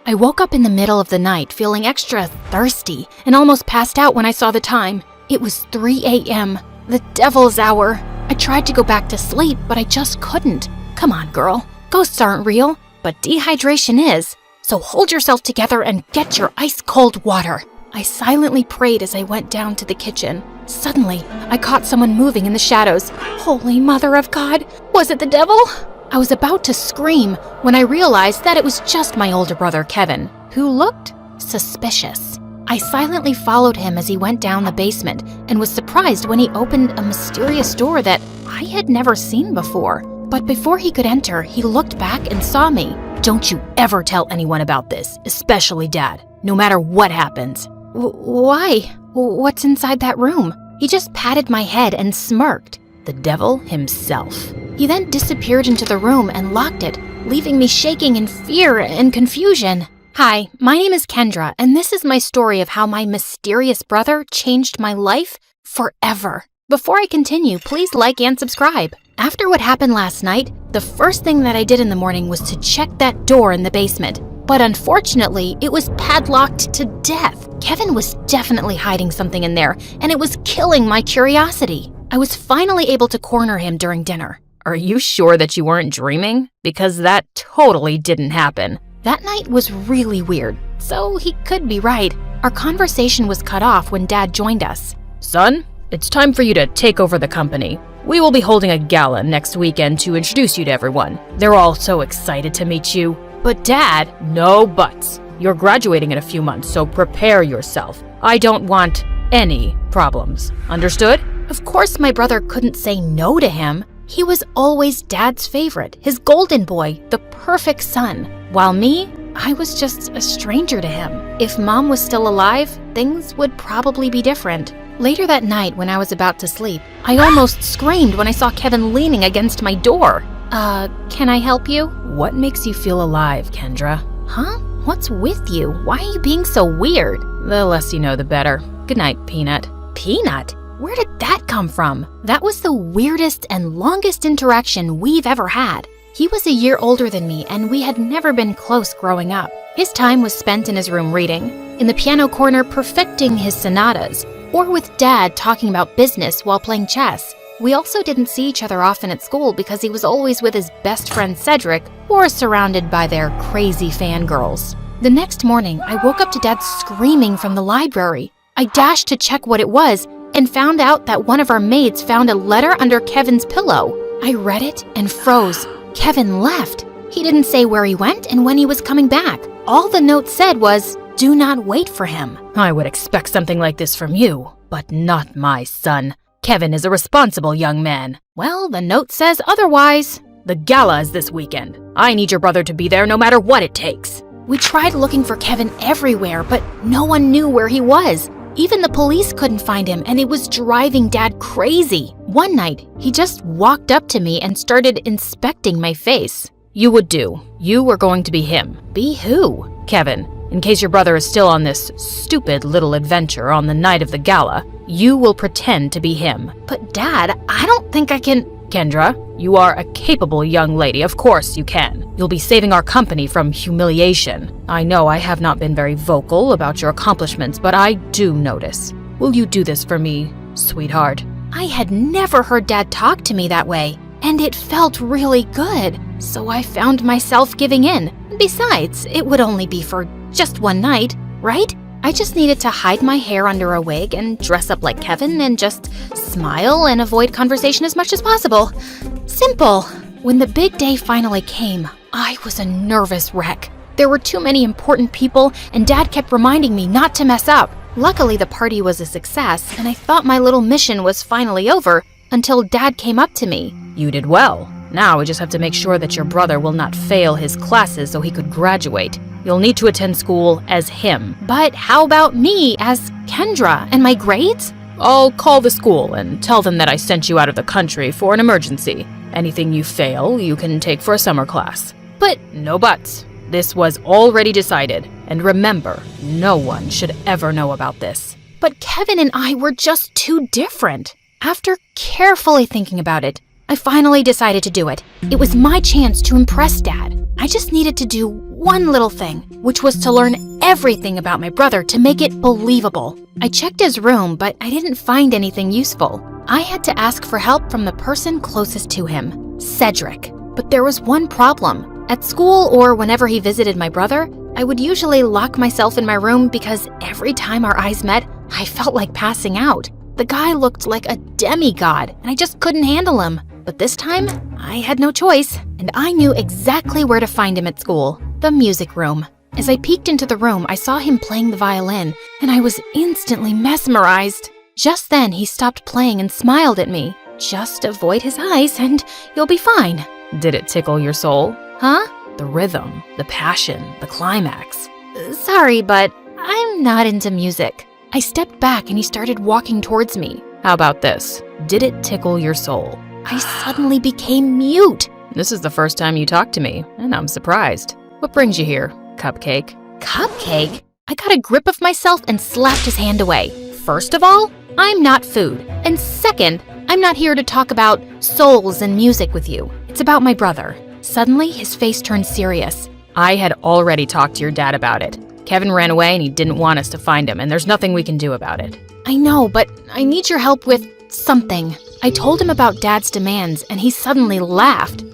I woke up in the middle of the night feeling extra thirsty and almost passed out when I saw the time. It was 3 a.m., the devil's hour. I tried to go back to sleep, but I just couldn't. Come on, girl. Ghosts aren't real, but dehydration is. So hold yourself together and get your ice-cold water. I silently prayed as I went down to the kitchen. Suddenly, I caught someone moving in the shadows. Holy Mother of God! Was it the devil? I was about to scream when I realized that it was just my older brother, Kevin, who looked suspicious. I silently followed him as he went down the basement and was surprised when he opened a mysterious door that I had never seen before. But before he could enter, he looked back and saw me. Don't you ever tell anyone about this, especially Dad, no matter what happens. Why? What's inside that room? He just patted my head and smirked. The devil himself. He then disappeared into the room and locked it, leaving me shaking in fear and confusion. Hi, my name is Kendra, and this is my story of how my mysterious brother changed my life forever. Before I continue, please like and subscribe. After what happened last night, the first thing that I did in the morning was to check that door in the basement. But unfortunately, it was padlocked to death. Kevin was definitely hiding something in there, and it was killing my curiosity. I was finally able to corner him during dinner. Are you sure that you weren't dreaming? Because that totally didn't happen. That night was really weird, so he could be right. Our conversation was cut off when Dad joined us. Son, it's time for you to take over the company. We will be holding a gala next weekend to introduce you to everyone. They're all so excited to meet you. But Dad, no buts. You're graduating in a few months, so prepare yourself. I don't want any problems. Understood? Of course my brother couldn't say no to him. He was always Dad's favorite, his golden boy, the perfect son. While me, I was just a stranger to him. If Mom was still alive, things would probably be different. Later that night when I was about to sleep, I almost screamed when I saw Kevin leaning against my door. Can I help you? What makes you feel alive, Kendra? Huh? What's with you? Why are you being so weird? The less you know, the better. Good night, Peanut. Peanut? Where did that come from? That was the weirdest and longest interaction we've ever had. He was a year older than me, and we had never been close growing up. His time was spent in his room reading, in the piano corner perfecting his sonatas, or with Dad talking about business while playing chess. We also didn't see each other often at school because he was always with his best friend Cedric or surrounded by their crazy fangirls. The next morning, I woke up to Dad screaming from the library. I dashed to check what it was and found out that one of our maids found a letter under Kevin's pillow. I read it and froze. Kevin left. He didn't say where he went and when he was coming back. All the note said was, "Do not wait for him." I would expect something like this from you, but not my son. Kevin is a responsible young man. Well, the note says otherwise. The gala is this weekend. I need your brother to be there no matter what it takes. We tried looking for Kevin everywhere, but no one knew where he was. Even the police couldn't find him, and it was driving Dad crazy. One night, he just walked up to me and started inspecting my face. You would do. You were going to be him. Be who? Kevin. In case your brother is still on this stupid little adventure on the night of the gala, you will pretend to be him. But Dad, I don't think I can... Kendra, you are a capable young lady. Of course you can. You'll be saving our company from humiliation. I know I have not been very vocal about your accomplishments, but I do notice. Will you do this for me, sweetheart? I had never heard Dad talk to me that way, and it felt really good. So I found myself giving in. Besides, it would only be for just one night, right? I just needed to hide my hair under a wig and dress up like Kevin and just smile and avoid conversation as much as possible. Simple. When the big day finally came, I was a nervous wreck. There were too many important people, and Dad kept reminding me not to mess up. Luckily, the party was a success, and I thought my little mission was finally over until Dad came up to me. You did well. Now we just have to make sure that your brother will not fail his classes so he could graduate. You'll need to attend school as him. But how about me as Kendra and my grades? I'll call the school and tell them that I sent you out of the country for an emergency. Anything you fail, you can take for a summer class. But no buts. This was already decided. And remember, no one should ever know about this. But Kevin and I were just too different. After carefully thinking about it, I finally decided to do it. It was my chance to impress Dad. I just needed to do one little thing, which was to learn everything about my brother to make it believable. I checked his room, but I didn't find anything useful. I had to ask for help from the person closest to him, Cedric. But there was one problem. At school or whenever he visited my brother, I would usually lock myself in my room because every time our eyes met, I felt like passing out. The guy looked like a demigod, and I just couldn't handle him. But this time, I had no choice, and I knew exactly where to find him at school, the music room. As I peeked into the room, I saw him playing the violin, and I was instantly mesmerized. Just then, he stopped playing and smiled at me. Just avoid his eyes, and you'll be fine. Did it tickle your soul? Huh? The rhythm, the passion, the climax. Sorry, but I'm not into music. I stepped back and he started walking towards me. How about this? Did it tickle your soul? I suddenly became mute. This is the first time you talked to me, and I'm surprised. What brings you here, Cupcake? Cupcake? I got a grip of myself and slapped his hand away. First of all, I'm not food. And second, I'm not here to talk about souls and music with you. It's about my brother. Suddenly, his face turned serious. I had already talked to your dad about it. Kevin ran away and he didn't want us to find him, and there's nothing we can do about it. I know, but I need your help with something. I told him about Dad's demands, and he suddenly laughed.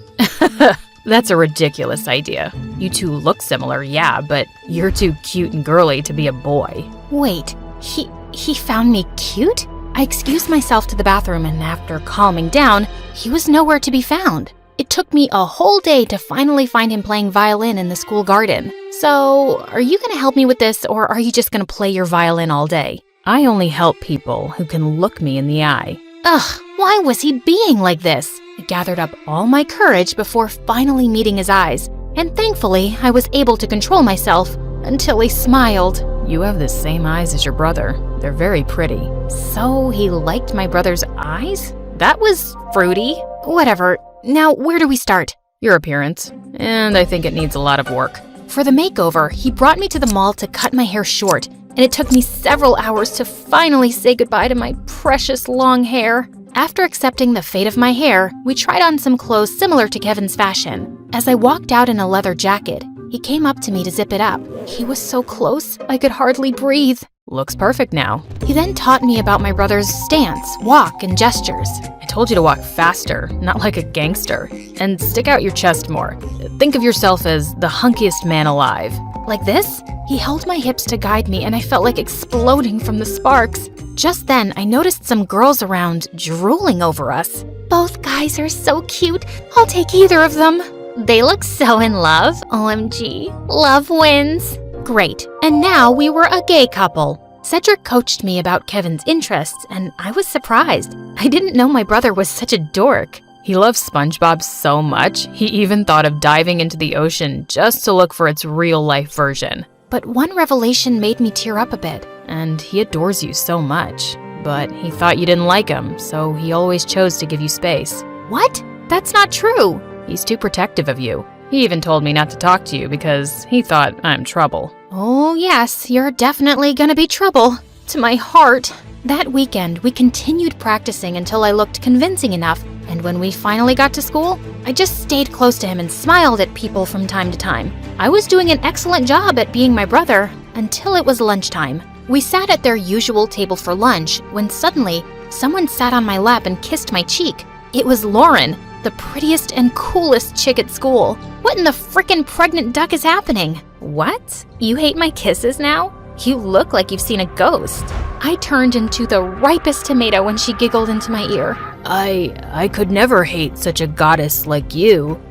That's a ridiculous idea. You two look similar, yeah, but you're too cute and girly to be a boy. Wait, he found me cute? I excused myself to the bathroom, and after calming down, he was nowhere to be found. It took me a whole day to finally find him playing violin in the school garden. So, are you gonna help me with this, or are you just gonna play your violin all day? I only help people who can look me in the eye. Ugh, why was he being like this? I gathered up all my courage before finally meeting his eyes, and thankfully, I was able to control myself until he smiled. You have the same eyes as your brother. They're very pretty. So, he liked my brother's eyes? That was fruity. Whatever. Now, where do we start? Your appearance, and I think it needs a lot of work. For the makeover, he brought me to the mall to cut my hair short, and it took me several hours to finally say goodbye to my precious long hair. After accepting the fate of my hair, we tried on some clothes similar to Kevin's fashion. As I walked out in a leather jacket, he came up to me to zip it up. He was so close, I could hardly breathe. Looks perfect now. He then taught me about my brother's stance, walk, and gestures. I told you to walk faster, not like a gangster. And stick out your chest more. Think of yourself as the hunkiest man alive. Like this? He held my hips to guide me, and I felt like exploding from the sparks. Just then, I noticed some girls around drooling over us. Both guys are so cute. I'll take either of them. They look so in love. OMG. Love wins. Great. And now we were a gay couple. Cedric coached me about Kevin's interests, and I was surprised. I didn't know my brother was such a dork. He loves SpongeBob so much, he even thought of diving into the ocean just to look for its real-life version. But one revelation made me tear up a bit. And he adores you so much. But he thought you didn't like him, so he always chose to give you space. What? That's not true. He's too protective of you. He even told me not to talk to you because he thought I'm trouble. Oh yes, you're definitely gonna be trouble. To my heart. That weekend, we continued practicing until I looked convincing enough, and when we finally got to school, I just stayed close to him and smiled at people from time to time. I was doing an excellent job at being my brother until it was lunchtime. We sat at their usual table for lunch when suddenly, someone sat on my lap and kissed my cheek. It was Lauren, the prettiest and coolest chick at school. What in the frickin' pregnant duck is happening? What? You hate my kisses now? You look like you've seen a ghost. I turned into the ripest tomato when she giggled into my ear. I could never hate such a goddess like you.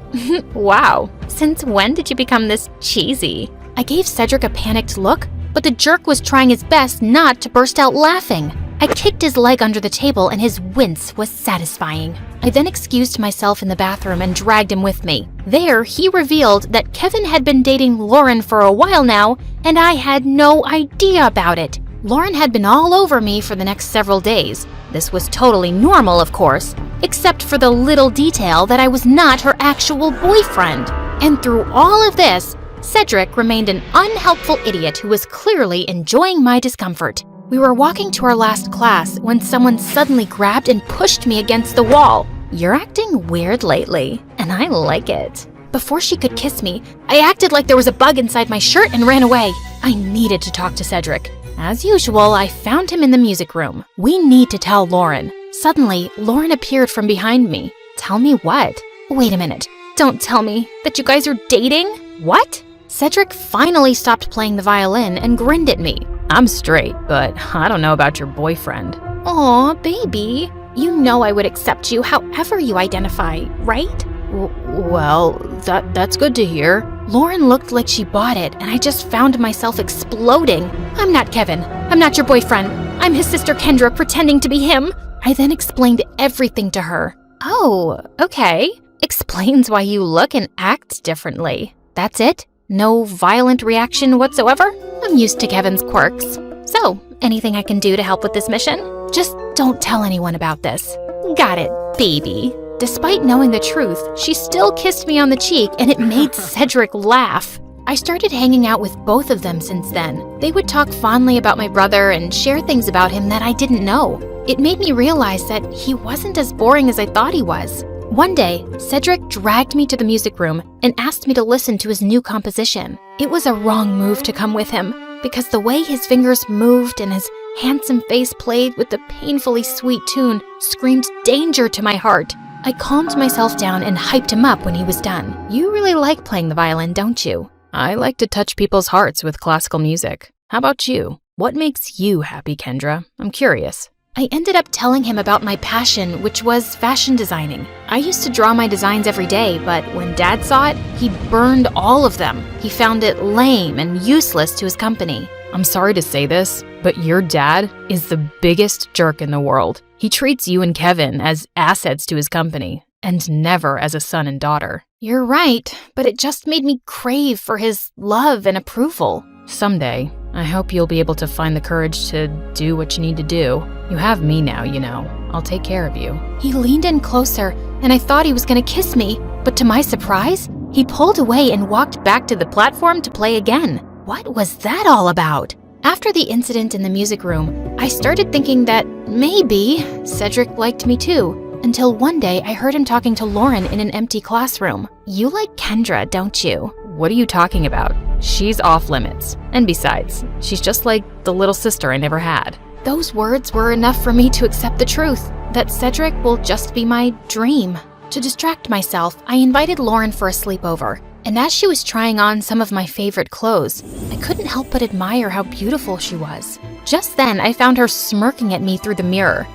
Wow. Since when did you become this cheesy? I gave Cedric a panicked look, but the jerk was trying his best not to burst out laughing. I kicked his leg under the table and his wince was satisfying. I then excused myself in the bathroom and dragged him with me. There, he revealed that Kevin had been dating Lauren for a while now, and I had no idea about it. Lauren had been all over me for the next several days. This was totally normal, of course, except for the little detail that I was not her actual boyfriend. And through all of this, Cedric remained an unhelpful idiot who was clearly enjoying my discomfort. We were walking to our last class when someone suddenly grabbed and pushed me against the wall. You're acting weird lately, and I like it. Before she could kiss me, I acted like there was a bug inside my shirt and ran away. I needed to talk to Cedric. As usual, I found him in the music room. We need to tell Lauren. Suddenly, Lauren appeared from behind me. Tell me what? Wait a minute. Don't tell me that you guys are dating? What? Cedric finally stopped playing the violin and grinned at me. I'm straight, but I don't know about your boyfriend. Aw, baby. You know I would accept you however you identify, right? Well, that's good to hear. Lauren looked like she bought it, and I just found myself exploding. I'm not Kevin. I'm not your boyfriend. I'm his sister Kendra pretending to be him. I then explained everything to her. Oh, okay. Explains why you look and act differently. That's it? No violent reaction whatsoever? I'm used to Kevin's quirks. So, anything I can do to help with this mission? Just don't tell anyone about this. Got it, baby. Despite knowing the truth, she still kissed me on the cheek, and it made Cedric laugh. I started hanging out with both of them since then. They would talk fondly about my brother and share things about him that I didn't know. It made me realize that he wasn't as boring as I thought he was. One day, Cedric dragged me to the music room and asked me to listen to his new composition. It was a wrong move to come with him, because the way his fingers moved and his handsome face played with the painfully sweet tune screamed danger to my heart. I calmed myself down and hyped him up when he was done. You really like playing the violin, don't you? I like to touch people's hearts with classical music. How about you? What makes you happy, Kendra? I'm curious. I ended up telling him about my passion, which was fashion designing. I used to draw my designs every day, but when Dad saw it, he burned all of them. He found it lame and useless to his company. I'm sorry to say this, but your dad is the biggest jerk in the world. He treats you and Kevin as assets to his company, and never as a son and daughter. You're right, but it just made me crave for his love and approval. Someday, I hope you'll be able to find the courage to do what you need to do. You have me now, you know. I'll take care of you. He leaned in closer, and I thought he was going to kiss me, but to my surprise, he pulled away and walked back to the platform to play again. What was that all about? After the incident in the music room, I started thinking that maybe Cedric liked me too, until one day I heard him talking to Lauren in an empty classroom. You like Kendra, don't you? What are you talking about? She's off limits. And besides, she's just like the little sister I never had. Those words were enough for me to accept the truth, that Cedric will just be my dream. To distract myself, I invited Lauren for a sleepover. And as she was trying on some of my favorite clothes, I couldn't help but admire how beautiful she was. Just then, I found her smirking at me through the mirror.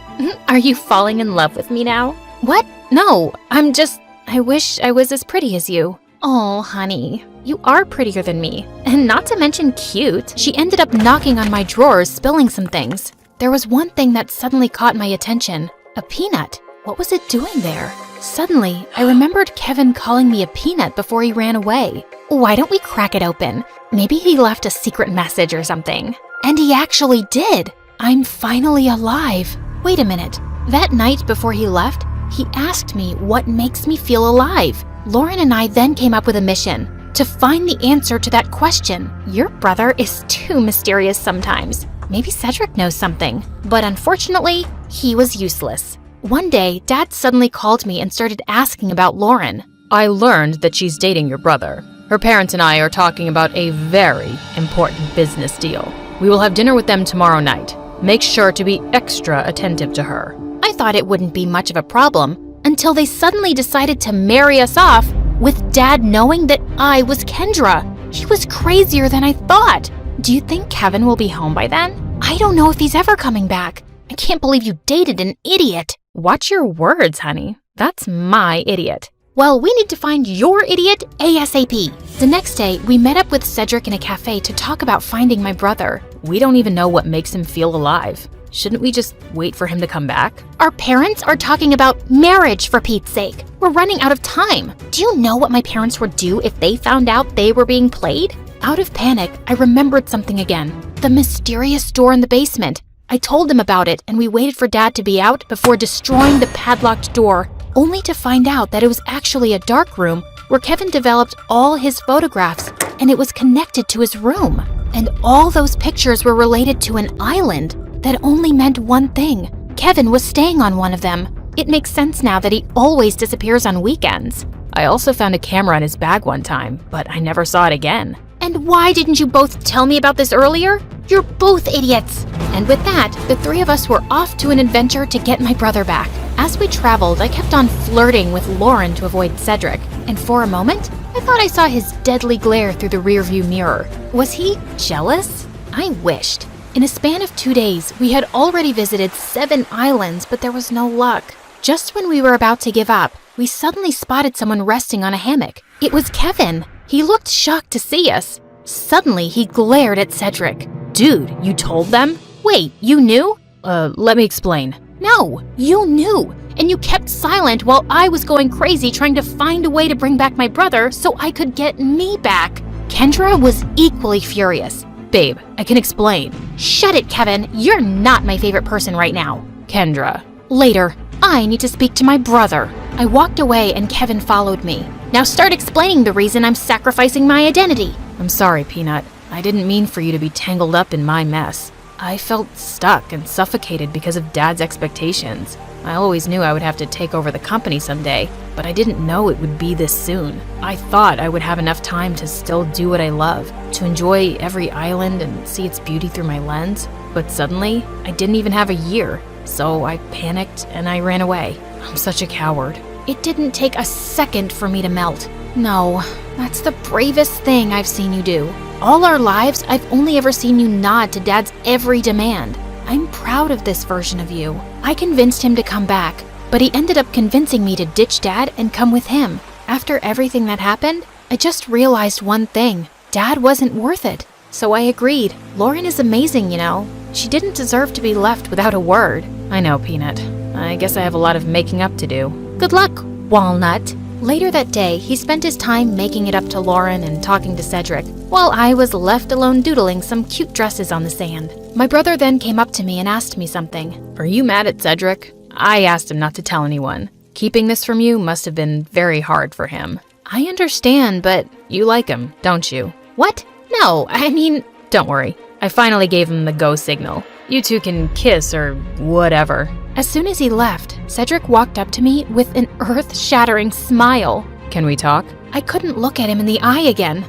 Are you falling in love with me now? What? No, I wish I was as pretty as you. Oh, honey, you are prettier than me. And not to mention cute. She ended up knocking on my drawers, spilling some things. There was one thing that suddenly caught my attention. A peanut. What was it doing there? Suddenly, I remembered Kevin calling me a peanut before he ran away. Why don't we crack it open? Maybe he left a secret message or something. And he actually did. I'm finally alive. Wait a minute. That night before he left, he asked me what makes me feel alive. Lauren and I then came up with a mission to find the answer to that question. Your brother is too mysterious sometimes. Maybe Cedric knows something. But unfortunately, he was useless. One day, Dad suddenly called me and started asking about Lauren. I learned that she's dating your brother. Her parents and I are talking about a very important business deal. We will have dinner with them tomorrow night. Make sure to be extra attentive to her. I thought it wouldn't be much of a problem until they suddenly decided to marry us off with Dad knowing that I was Kendra. He was crazier than I thought. Do you think Kevin will be home by then? I don't know if he's ever coming back. I can't believe you dated an idiot. Watch your words, honey. That's my idiot. Well, we need to find your idiot ASAP. The next day, we met up with Cedric in a cafe to talk about finding my brother. We don't even know what makes him feel alive. Shouldn't we just wait for him to come back? Our parents are talking about marriage, for Pete's sake. We're running out of time. Do you know what my parents would do if they found out they were being played? Out of panic, I remembered something again. The mysterious door in the basement. I told them about it, and we waited for Dad to be out before destroying the padlocked door, only to find out that it was actually a dark room where Kevin developed all his photographs, and it was connected to his room. And all those pictures were related to an island that only meant one thing. Kevin was staying on one of them. It makes sense now that he always disappears on weekends. I also found a camera in his bag one time, but I never saw it again. And why didn't you both tell me about this earlier? You're both idiots! And with that, the three of us were off to an adventure to get my brother back. As we traveled, I kept on flirting with Lauren to avoid Cedric, and for a moment, I thought I saw his deadly glare through the rearview mirror. Was he jealous? I wished. In a span of 2 days, we had already visited 7 islands, but there was no luck. Just when we were about to give up, we suddenly spotted someone resting on a hammock. It was Kevin. He looked shocked to see us. Suddenly, he glared at Cedric. Dude, you told them? Wait, you knew? Let me explain. No, you knew. And you kept silent while I was going crazy trying to find a way to bring back my brother so I could get me back. Kendra was equally furious. Babe, I can explain. Shut it, Kevin. You're not my favorite person right now. Kendra. Later. I need to speak to my brother. I walked away and Kevin followed me. Now start explaining the reason I'm sacrificing my identity. I'm sorry, Peanut. I didn't mean for you to be tangled up in my mess. I felt stuck and suffocated because of Dad's expectations. I always knew I would have to take over the company someday, but I didn't know it would be this soon. I thought I would have enough time to still do what I love, to enjoy every island and see its beauty through my lens. But suddenly, I didn't even have a year, so I panicked and I ran away. I'm such a coward. It didn't take a second for me to melt. No, that's the bravest thing I've seen you do. All our lives, I've only ever seen you nod to Dad's every demand. I'm proud of this version of you. I convinced him to come back, but he ended up convincing me to ditch Dad and come with him. After everything that happened, I just realized one thing. Dad wasn't worth it. So I agreed. Lauren is amazing, you know. She didn't deserve to be left without a word. I know, Peanut. I guess I have a lot of making up to do. Good luck, Walnut. Later that day, he spent his time making it up to Lauren and talking to Cedric, while I was left alone doodling some cute dresses on the sand. My brother then came up to me and asked me something. Are you mad at Cedric? I asked him not to tell anyone. Keeping this from you must have been very hard for him. I understand, but... You like him, don't you? What? No, I mean... Don't worry. I finally gave him the go signal. You two can kiss or whatever. As soon as he left, Cedric walked up to me with an earth-shattering smile. Can we talk? I couldn't look at him in the eye again.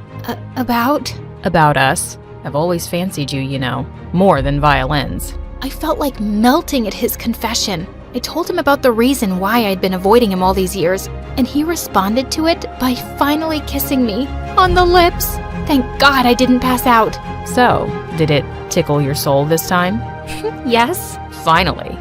About? About us. I've always fancied you, you know. More than violins. I felt like melting at his confession. I told him about the reason why I'd been avoiding him all these years, and he responded to it by finally kissing me on the lips. Thank God I didn't pass out. So, did it tickle your soul this time? Yes. Finally.